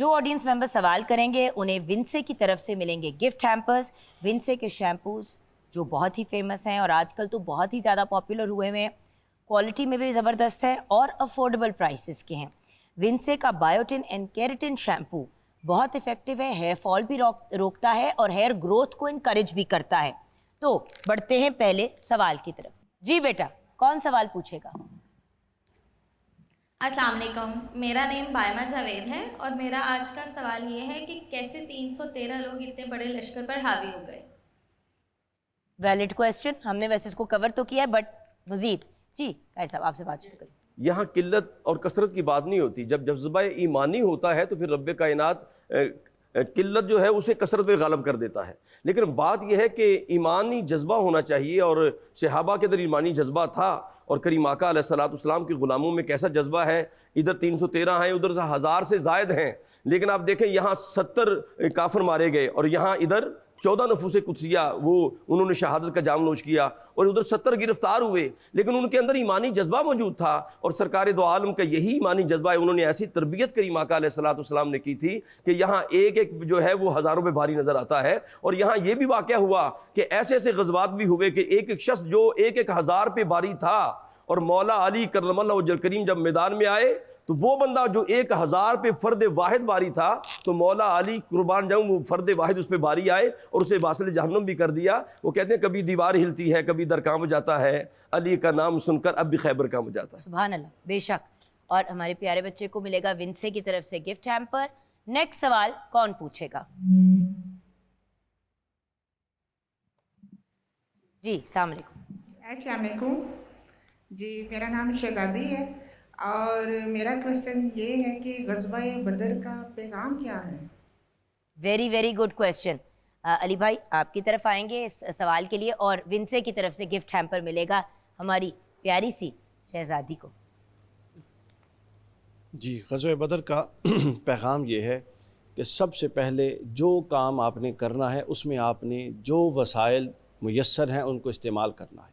جو آڈینس ممبر سوال کریں گے انہیں ونسے کی طرف سے ملیں گے گفٹ ہیمپرز. ونسے کے شیمپوز جو بہت ہی فیمس ہیں اور آج کل تو بہت ہی زیادہ پاپولر ہوئے ہوئے ہیں, کوالٹی میں بھی زبردست ہے اور افورڈیبل پرائسز کے ہیں. ونسے کا بایوٹن اینڈ کیریٹن شیمپو بہت افیکٹو ہے, ہیئر فال بھی روکتا ہے اور ہیئر گروتھ کو انکریج بھی کرتا ہے. تو بڑھتے ہیں پہلے سوال کی طرف. جی بیٹا, کون سوال پوچھے گا؟ السلام علیکم, میرا نیم بائمہ جاوید ہے اور میرا آج کا سوال یہ ہے کہ کیسے 313 لوگ اتنے بڑے لشکر پر حاوی ہو گئے؟ ویلڈ کویسچن, ہم نے ویسے اس کو کور تو کیا ہے بٹ مزید. جی قائد صاحب آپ سے بات شروع کریں. یہاں قلت اور کثرت کی بات نہیں ہوتی. جب جذبہ ایمانی ہوتا ہے تو پھر رب کائنات قلت جو ہے اسے کثرت پہ غالب کر دیتا ہے. لیکن بات یہ ہے کہ ایمانی جذبہ ہونا چاہیے, اور صحابہ کے اندر ایمانی جذبہ تھا, اور کریم آقا علیہ الصلوۃ والسلام کے غلاموں میں کیسا جذبہ ہے. ادھر 313 ہیں, ادھر 1000 سے زائد ہیں, لیکن آپ دیکھیں یہاں 70 کافر مارے گئے اور یہاں ادھر 14 نفوس قدسیہ وہ انہوں نے شہادت کا جام نوش کیا, اور ادھر 70 گرفتار ہوئے, لیکن ان کے اندر ایمانی جذبہ موجود تھا. اور سرکار دو عالم کا یہی ایمانی جذبہ ہے. انہوں نے ایسی تربیت کریم آقا علیہ الصلوۃ والسلام نے کی تھی کہ یہاں ایک ایک جو ہے وہ ہزاروں پہ بھاری نظر آتا ہے. اور یہاں یہ بھی واقعہ ہوا کہ ایسے ایسے غزوات بھی ہوئے کہ ایک ایک شخص جو ایک ایک ہزار پہ بھاری تھا, اور مولا علی کرم اللہ وجہ کریم جب میدان میں آئے تو وہ بندہ جو 1000 پہ فرد واحد باری تھا, تو مولا علی قربان جاؤں وہ فرد واحد اس پہ باری آئے اور اسے واصل جہنم بھی کر دیا. وہ کہتے ہیں کبھی دیوار ہلتی ہے, کبھی در کانپ جاتا ہے, علی کا نام سن کر اب بھی خیبر کانپ جاتا ہے. سبحان اللہ, بے شک. اور ہمارے پیارے بچے کو ملے گا ونسے کی طرف سے گفٹ ہیمپر. نیکسٹ سوال کون پوچھے گا؟ جی السلام علیکم. السلام علیکم. جی میرا نام شہزادی ہے اور میرا کویشچن یہ ہے کہ غزوہ بدر کا پیغام کیا ہے؟ Very very good question. Ali بھائی آپ کی طرف آئیں گے اس سوال کے لیے, اور ونسے کی طرف سے گفٹ ہیمپر ملے گا ہماری پیاری سی شہزادی کو. جی, غزوہ بدر کا پیغام یہ ہے کہ سب سے پہلے جو کام آپ نے کرنا ہے اس میں آپ نے جو وسائل میسر ہیں ان کو استعمال کرنا ہے.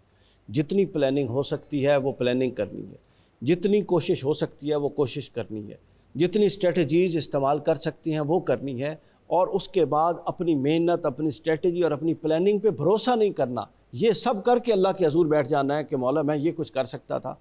جتنی پلاننگ ہو سکتی ہے وہ پلاننگ کرنی ہے, جتنی کوشش ہو سکتی ہے وہ کوشش کرنی ہے, جتنی اسٹریٹجیز استعمال کر سکتی ہیں وہ کرنی ہے. اور اس کے بعد اپنی محنت, اپنی اسٹریٹجی اور اپنی پلاننگ پہ بھروسہ نہیں کرنا. یہ سب کر کے اللہ کے حضور بیٹھ جانا ہے کہ مولا میں یہ کچھ کر سکتا تھا,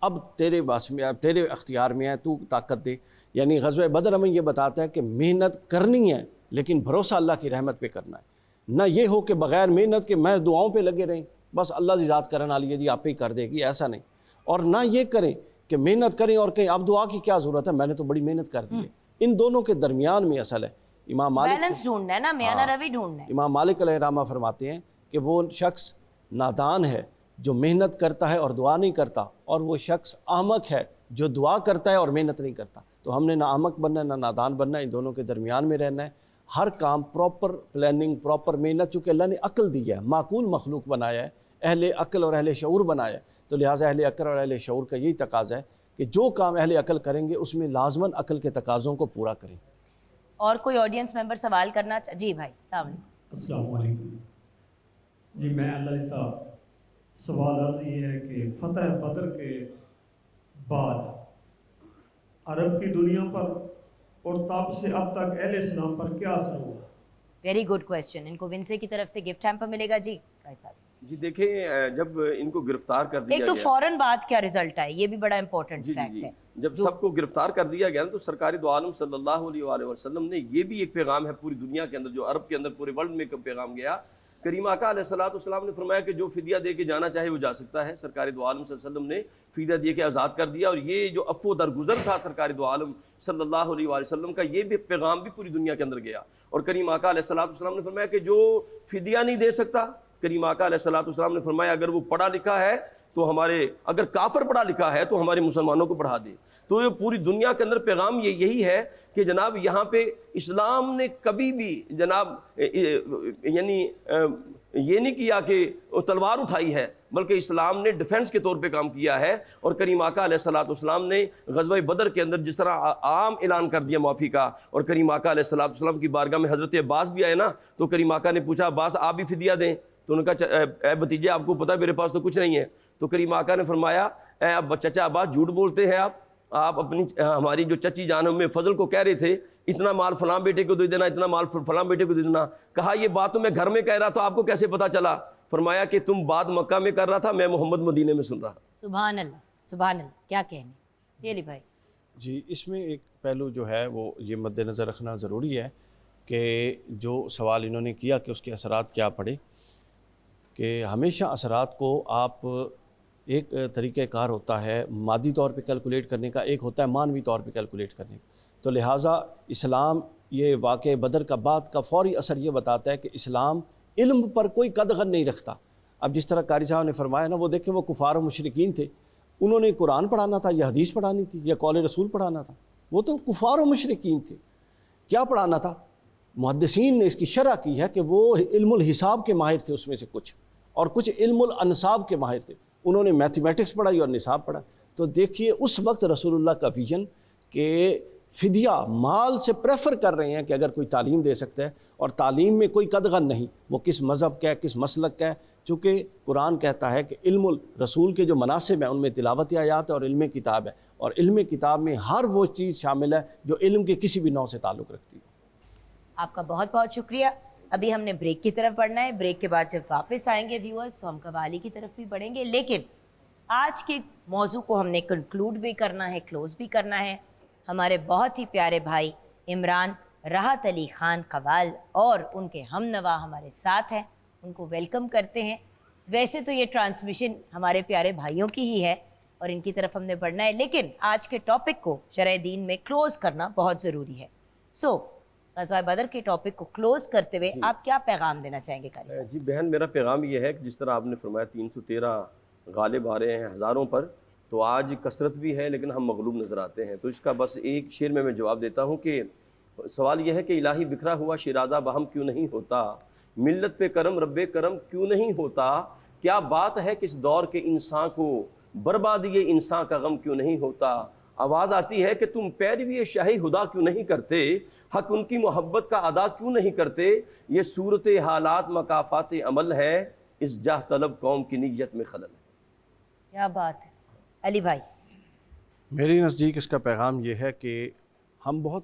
اب تیرے باس میں, تیرے اختیار میں ہے, تو طاقت دے. یعنی غزوہ بدر ہمیں یہ بتاتا ہے کہ محنت کرنی ہے لیکن بھروسہ اللہ کی رحمت پہ کرنا ہے. نہ یہ ہو کہ بغیر محنت کے میں دعاؤں پہ لگے رہیں, بس اللہ کی ذات کرنے والی ہے جی آپ ہی کر دے گی, ایسا نہیں. اور نہ یہ کریں کہ محنت کریں اور کہیں اب دعا کی کیا ضرورت ہے, میں نے تو بڑی محنت کر دی ہے. ان دونوں کے درمیان میں اصل ہے امام مالک بیلنس ڈھونڈنا ہے نا, میانہ روی ڈھونڈنا ہے. امام مالک علیہ الرحمہ فرماتے ہیں کہ وہ شخص نادان ہے جو محنت کرتا ہے اور دعا نہیں کرتا, اور وہ شخص احمق ہے جو دعا کرتا ہے اور محنت نہیں کرتا. تو ہم نے نہ احمق بننا ہے نہ نادان بننا ہے, ان دونوں کے درمیان میں رہنا ہے. ہر کام پراپر پلاننگ, پراپر محنت, چونکہ اللہ نے عقل دی ہے, معقول مخلوق بنایا ہے, اہل عقل اور اہل شعور بنایا ہے, تو لہٰذا اہل عقل اور اہل شعور کا یہی تقاضا ہے کہ جو کام اہل عقل کریں گے اس میں لازماً عقل کے تقاضوں کو پورا کریں. اور کوئی آڈینس ممبر سوال کرنا جی بھائی السلام علیکم. السلام علیکم. جی میں اللہ دیتا سوال عرض یہ ہے کہ فتح بدر کے بعد عرب کی دنیا پر اور تب سے اب تک اہل اسلام پر کیا اثر ہوا؟ Very good question. ان کو ونسے کی طرف سے گفٹ ہیمپر ملے گا. جی قائد صاحب. جی دیکھیں, جب ان کو گرفتار کر دیا ایک گیا, تو فوراً بعد کیا رزلٹ ہے, یہ بھی بڑا امپورٹنٹ فیکٹ ہے. جب سب کو گرفتار کر دیا گیا تو سرکار دو عالم صلی اللہ علیہ وآلہ وسلم نے یہ بھی ایک پیغام ہے پوری دنیا کے اندر, جو عرب کے اندر پورے ورلڈ میں پیغام گیا. کریم آقا علیہ الصلوۃ والسلام نے فرمایا کہ جو فدیہ دے کے جانا چاہے وہ جا سکتا ہے. سرکار دو عالم صلی اللہ علیہ وسلم نے فدیہ دے کے آزاد کر دیا, اور یہ جو عفو درگزر تھا سرکار دو عالم صلی اللہ علیہ وآلہ وسلم کا, یہ بھی پیغام بھی پوری دنیا کے اندر گیا. اور کریم آقا علیہ الصلوۃ والسلام نے فرمایا کہ جو فدیہ نہیں دے سکتا, کریم آقا علیہ الصلوۃ والسلام نے فرمایا اگر وہ پڑھا لکھا ہے تو ہمارے, اگر کافر پڑھا لکھا ہے تو ہمارے مسلمانوں کو پڑھا دے. تو یہ پوری دنیا کے اندر پیغام یہی ہے کہ جناب یہاں پہ اسلام نے کبھی بھی جناب یعنی یہ نہیں کیا کہ وہ تلوار اٹھائی ہے, بلکہ اسلام نے ڈیفنس کے طور پہ کام کیا ہے. اور کریم آقا علیہ الصلوۃ والسلام نے غزوہ بدر کے اندر جس طرح عام اعلان کر دیا معافی کا, اور کریم آقا علیہ الصلوۃ والسلام کی بارگاہ میں حضرت عباس بھی آئے نا, تو کریم آقا نے پوچھا عباس آپ بھی فدیہ دیں, تو انہوں نے کہا اے بھتیجے آپ کو پتہ ہے میرے پاس تو کچھ نہیں ہے. تو کریم آقا نے فرمایا اے اب چچا عباس جھوٹ بولتے ہیں آپ, آپ اپنی ہماری جو چچی جان ام فضل کو کہہ رہے تھے اتنا مال فلاں بیٹے کو دے دینا، اتنا مال فلاں بیٹے کو دے دینا. کہا یہ بات تو میں گھر میں کہہ رہا تھا، آپ کو کیسے پتہ چلا؟ فرمایا کہ تم بات مکہ میں کر رہا تھا، میں محمد مدینے میں سن رہا تھا. سبحان اللہ، سبحان اللہ، کیا کہنے. جی علی بھائی. جی اس میں ایک پہلو جو ہے وہ یہ مد نظر رکھنا ضروری ہے کہ جو سوال انہوں نے کیا کہ اس کے اثرات کیا پڑے، کہ ہمیشہ اثرات کو آپ ایک طریقہ کار ہوتا ہے مادی طور پہ کیلکولیٹ کرنے کا، ایک ہوتا ہے معنوی طور پہ کیلکولیٹ کرنے کا. تو لہٰذا اسلام یہ واقعہ بدر کا بعد کا فوری اثر یہ بتاتا ہے کہ اسلام علم پر کوئی قدغن نہیں رکھتا. اب جس طرح قاری صاحب نے فرمایا نا، وہ دیکھیں وہ کفار و مشرکین تھے، انہوں نے قرآن پڑھانا تھا یا حدیث پڑھانی تھی یا قول رسول پڑھانا تھا؟ وہ تو کفار و مشرکین تھے. کیا پڑھانا تھا؟ محدثین نے اس کی شرح کی ہے کہ وہ علم الحساب کے ماہر تھے اس میں سے کچھ، اور کچھ علم الانصاب کے ماہر تھے. انہوں نے میتھمیٹکس پڑھائی اور نصاب پڑھا. تو دیکھیے اس وقت رسول اللہ کا ویژن کہ فدیہ مال سے پریفر کر رہے ہیں کہ اگر کوئی تعلیم دے سکتا ہے، اور تعلیم میں کوئی قدغن نہیں، وہ کس مذہب کا ہے، کس مسلک کا ہے. چونکہ قرآن کہتا ہے کہ علم الرسول کے جو مناسب ہیں ان میں تلاوت آیات ہے اور علم کتاب ہے، اور علم کتاب میں ہر وہ چیز شامل ہے جو علم کے کسی بھی نوع سے تعلق رکھتی ہے. آپ کا بہت بہت شکریہ. ابھی ہم نے بریک کی طرف بڑھنا ہے. بریک کے بعد جب واپس آئیں گے ویورز تو ہم قوالی کی طرف بھی بڑھیں گے، لیکن آج کے موضوع کو ہم نے کنکلوڈ بھی کرنا ہے، کلوز بھی کرنا ہے. ہمارے بہت ہی پیارے بھائی عمران راحت علی خان قوال اور ان کے ہم نوا ہمارے ساتھ ہیں، ان کو ویلکم کرتے ہیں. ویسے تو یہ ٹرانسمیشن ہمارے پیارے بھائیوں کی ہی ہے اور ان کی طرف ہم نے بڑھنا ہے، لیکن آج کے ٹاپک کو شرع دین میں کلوز کرنا بہت ضروری ہے. سو غزوہ بدر کے ٹاپک کو کلوز کرتے ہوئے آپ کیا پیغام دینا چاہیں گے قاری صاحب؟ جی بہن، میرا پیغام یہ ہے کہ جس طرح آپ نے فرمایا 313 غالب آ رہے ہیں ہزاروں پر، تو آج کثرت بھی ہے لیکن ہم مغلوب نظر آتے ہیں. تو اس کا بس ایک شعر میں جواب دیتا ہوں کہ سوال یہ ہے کہ الہی بکھرا ہوا شیرازہ بہم کیوں نہیں ہوتا، ملت پہ کرم رب کرم کیوں نہیں ہوتا، کیا بات ہے کہ اس دور کے انسان کو بربادی انسان کا غم کیوں نہیں ہوتا. آواز آتی ہے کہ تم پیروی شاہی خدا کیوں نہیں کرتے، حق ان کی محبت کا ادا کیوں نہیں کرتے. یہ صورت حالات مکافات عمل ہے، اس جاہ طلب قوم کی نیت میں خلل ہے. کیا بات ہے علی بھائی. میرے نزدیک اس کا پیغام یہ ہے کہ ہم بہت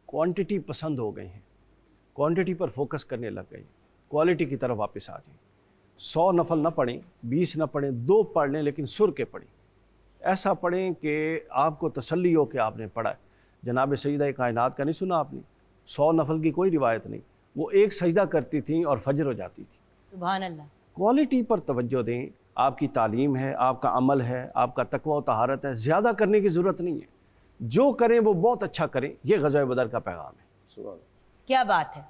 کوانٹٹی پسند ہو گئے ہیں، کوانٹٹی پر فوکس کرنے لگ گئے، کوالٹی کی طرف واپس آ جائیں. 100 نفل نہ پڑھیں، 20 نہ پڑھیں، 2 پڑھ لیں لیکن سر کے پڑھیں. ایسا پڑھیں کہ آپ کو تسلی ہو کہ آپ نے پڑھا ہے. جناب سیدہ کائنات کا نہیں سنا آپ نے؟ 100 نفل کی کوئی روایت نہیں، وہ ایک سجدہ کرتی تھیں اور فجر ہو جاتی تھی. سبحان اللہ. کوالٹی پر توجہ دیں. آپ کی تعلیم ہے، آپ کا عمل ہے، آپ کا تقوی و طہارت ہے، زیادہ کرنے کی ضرورت نہیں ہے. جو کریں وہ بہت اچھا کریں. یہ غزوہ بدر کا پیغام ہے. سبحان اللہ. کیا بات ہے.